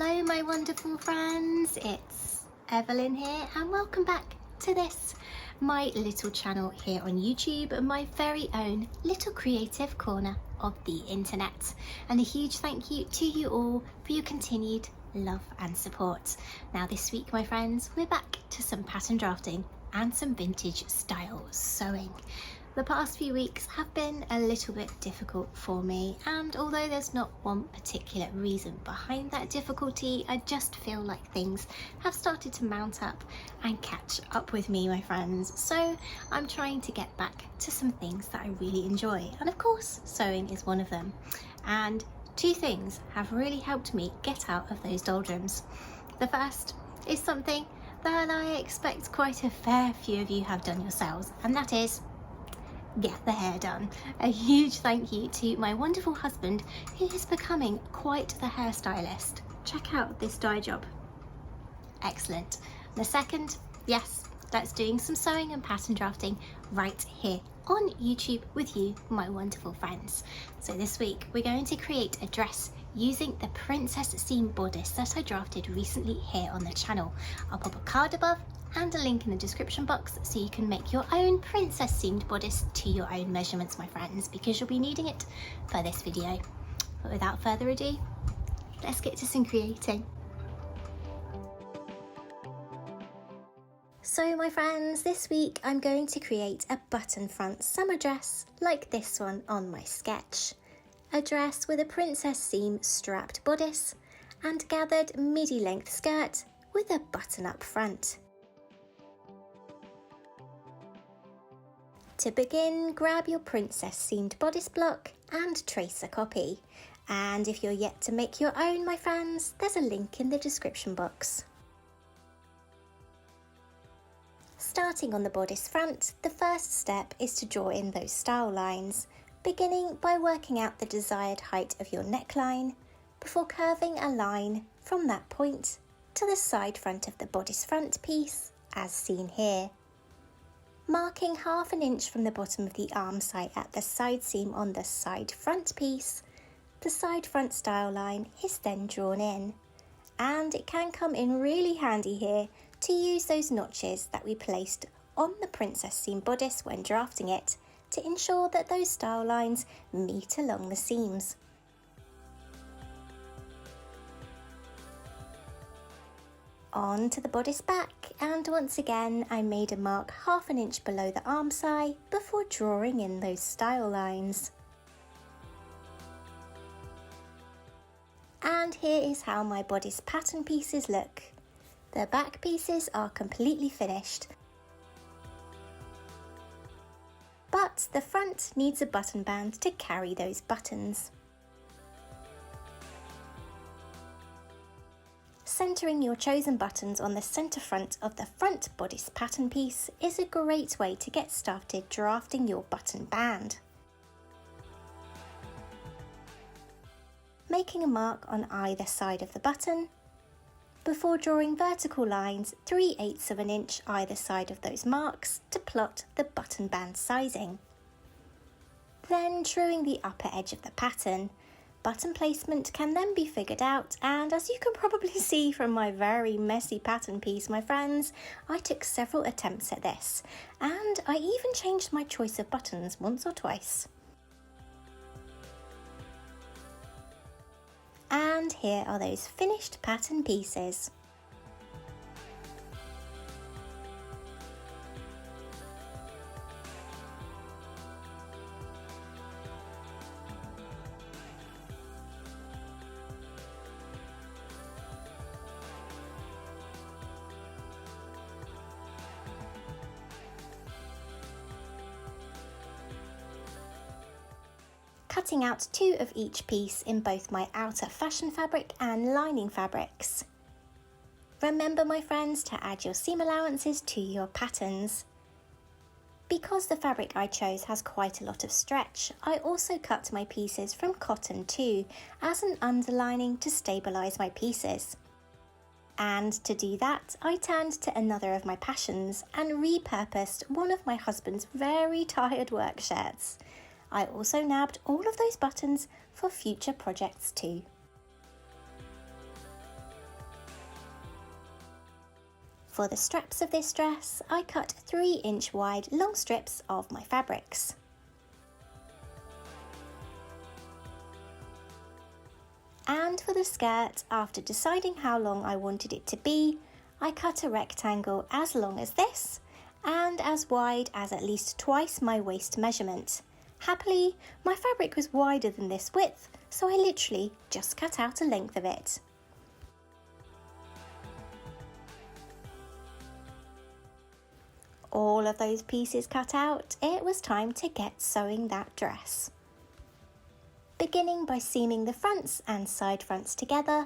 Hello my wonderful friends, it's Evelyn here and welcome back to this, my little channel here on YouTube, my very own little creative corner of the internet. And a huge thank you to you all for your continued love and support. Now this week my friends, we're back to some pattern drafting and some vintage style sewing. The past few weeks have been a little bit difficult for me, and although there's not one particular reason behind that difficulty, I just feel like things have started to mount up and catch up with me, my friends. So I'm trying to get back to some things that I really enjoy, and of course sewing is one of them. And two things have really helped me get out of those doldrums. The first is something that I expect quite a fair few of you have done yourselves, and that is get the hair done. A huge thank you to my wonderful husband, who is becoming quite the hairstylist. Check out this dye job. Excellent. The second, yes, that's doing some sewing and pattern drafting right here on YouTube with you, my wonderful friends. So this week we're going to create a dress using the princess seam bodice that I drafted recently here on the channel. I'll pop a card above and a link in the description box so you can make your own princess seamed bodice to your own measurements, my friends, because you'll be needing it for this video. But without further ado, let's get to some creating. So my friends, this week I'm going to create a button front summer dress like this one on my sketch. A dress with a princess seam strapped bodice and gathered midi length skirt with a button up front. To begin, grab your princess seamed bodice block and trace a copy. And if you're yet to make your own, my friends, there's a link in the description box. Starting on the bodice front, the first step is to draw in those style lines, beginning by working out the desired height of your neckline, before curving a line from that point to the side front of the bodice front piece, as seen here. Marking 1/2 inch from the bottom of the arm site at the side seam on the side front piece, the side front style line is then drawn in, and it can come in really handy here to use those notches that we placed on the princess seam bodice when drafting it to ensure that those style lines meet along the seams. On to the bodice back, and once again I made a mark 1/2 inch below the arm side before drawing in those style lines. And here is how my bodice pattern pieces look. The back pieces are completely finished, but the front needs a button band to carry those buttons. Centering your chosen buttons on the centre front of the front bodice pattern piece is a great way to get started drafting your button band. Making a mark on either side of the button, before drawing vertical lines 3/8 of an inch either side of those marks to plot the button band sizing. Then truing the upper edge of the pattern. Button placement can then be figured out, and as you can probably see from my very messy pattern piece, my friends, I took several attempts at this, and I even changed my choice of buttons once or twice. And here are those finished pattern pieces. Cutting out 2 of each piece in both my outer fashion fabric and lining fabrics. Remember, my friends, to add your seam allowances to your patterns. Because the fabric I chose has quite a lot of stretch, I also cut my pieces from cotton too, as an underlining to stabilise my pieces. And to do that, I turned to another of my passions and repurposed one of my husband's very tired work shirts. I also nabbed all of those buttons for future projects too. For the straps of this dress, I cut 3-inch wide long strips of my fabrics. And for the skirt, after deciding how long I wanted it to be, I cut a rectangle as long as this and as wide as at least twice my waist measurement. Happily, my fabric was wider than this width, so I literally just cut out a length of it. All of those pieces cut out, it was time to get sewing that dress. Beginning by seaming the fronts and side fronts together,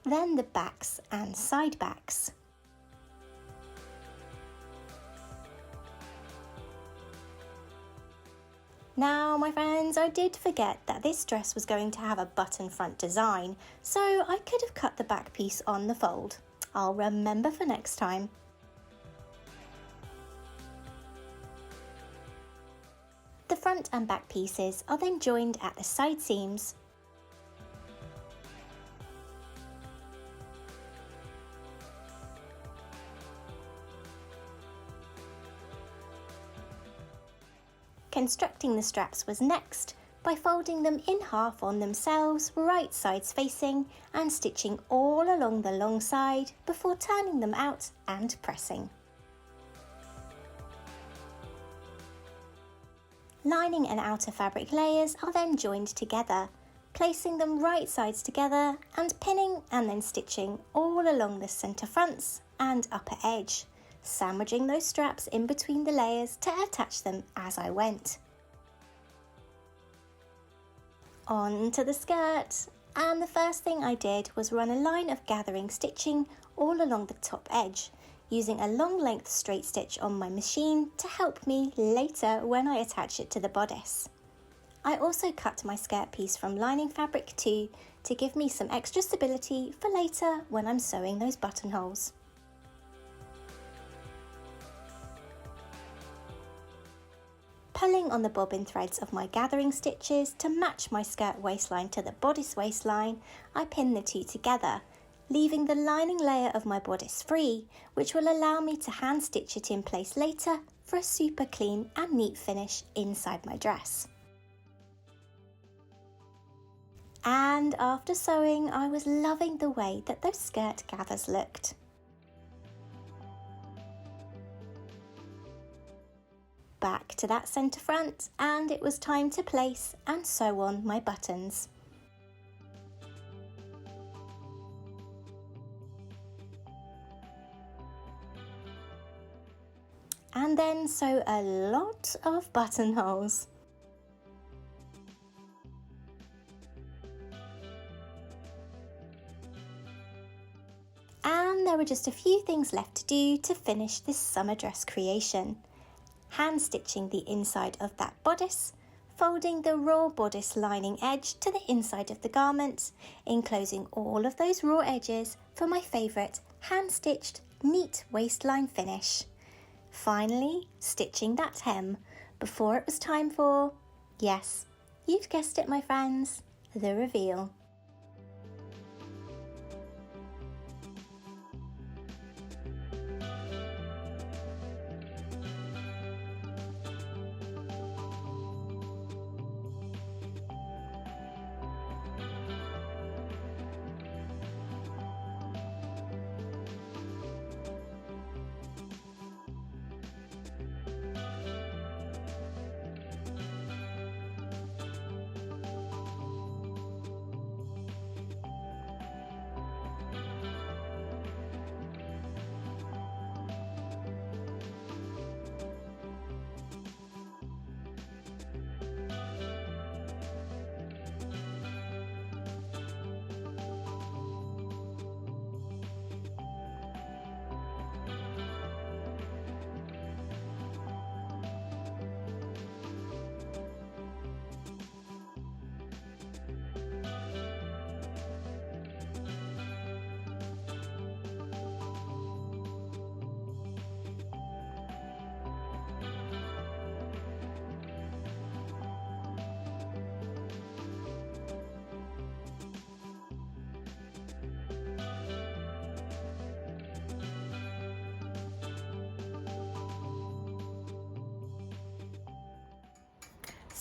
then the backs and side backs. Now, my friends, I did forget that this dress was going to have a button front design, so I could have cut the back piece on the fold. I'll remember for next time. The front and back pieces are then joined at the side seams. Constructing the straps was next, by folding them in half on themselves, right sides facing, and stitching all along the long side before turning them out and pressing. Lining and outer fabric layers are then joined together, placing them right sides together and pinning and then stitching all along the centre fronts and upper edge, sandwiching those straps in between the layers to attach them as I went. On to the skirt, and the first thing I did was run a line of gathering stitching all along the top edge, using a long length straight stitch on my machine to help me later when I attach it to the bodice. I also cut my skirt piece from lining fabric too, to give me some extra stability for later when I'm sewing those buttonholes. Pulling on the bobbin threads of my gathering stitches to match my skirt waistline to the bodice waistline, I pin the two together, leaving the lining layer of my bodice free, which will allow me to hand stitch it in place later for a super clean and neat finish inside my dress. And after sewing, I was loving the way that those skirt gathers looked. Back to that centre front, and it was time to place and sew on my buttons. And then sew a lot of buttonholes. And there were just a few things left to do to finish this summer dress creation. Hand stitching the inside of that bodice, folding the raw bodice lining edge to the inside of the garment, enclosing all of those raw edges for my favourite hand stitched neat waistline finish. Finally, stitching that hem before it was time for, yes, you've guessed it my friends, the reveal.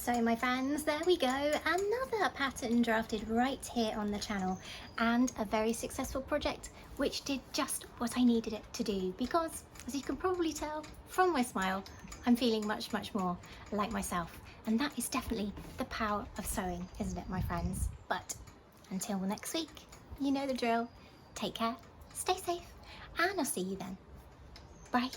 So my friends, there we go, another pattern drafted right here on the channel, and a very successful project which did just what I needed it to do, because as you can probably tell from my smile, I'm feeling much more like myself, and that is definitely the power of sewing, isn't it, my friends? But until next week, you know the drill. Take care, stay safe, and I'll see you then. Bye.